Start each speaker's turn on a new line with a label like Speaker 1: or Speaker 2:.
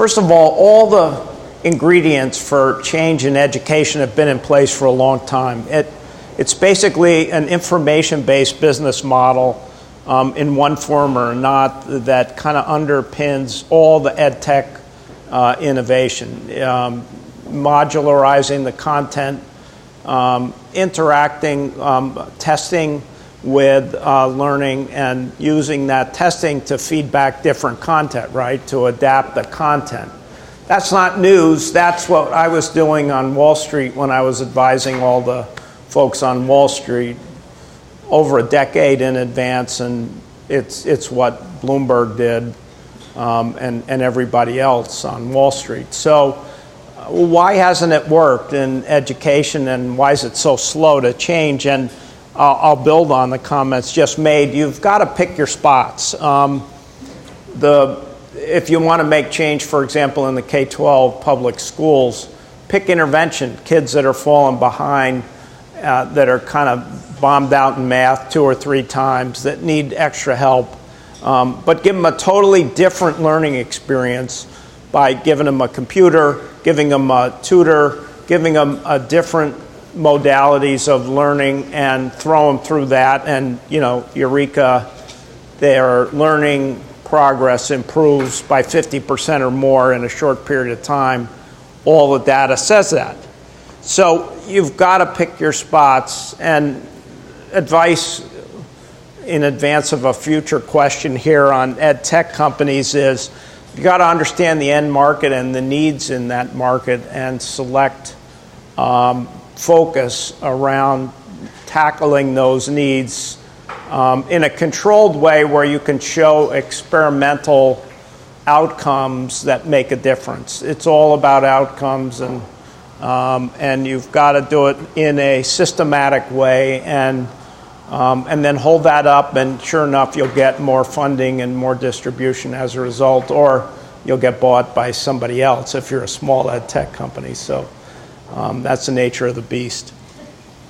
Speaker 1: First of all the ingredients for change in education have been in place for a long time. It's basically an information-based business model in one form or not that kind of underpins all the ed tech innovation. Modularizing the content, interacting, testing with learning, and using that testing to feed back different content, right? To adapt the content. That's not news. That's what I was doing on Wall Street when I was advising all the folks on Wall Street over a decade in advance, and it's what Bloomberg did and everybody else on Wall Street. So why hasn't it worked in education, and why is it so slow to change? And I'll build on the comments just made. You've got to pick your spots. If you want to make change, for example, in the K-12 public schools, pick intervention. Kids that are falling behind, that are kind of bombed out in math 2 or 3 times, that need extra help. But give them a totally different learning experience by giving them a computer, giving them a tutor, giving them a different modalities of learning, and throw them through that, and eureka, their learning progress improves by 50% or more in a short period of time. All the data says that. So you've got to pick your spots. And advice in advance of a future question here on ed tech companies is you got to understand the end market and the needs in that market, and select focus around tackling those needs in a controlled way where you can show experimental outcomes that make a difference. It's all about outcomes, and you've got to do it in a systematic way, and then hold that up, and sure enough, you'll get more funding and more distribution as a result, or you'll get bought by somebody else if you're a small ed tech company. So that's the nature of the beast.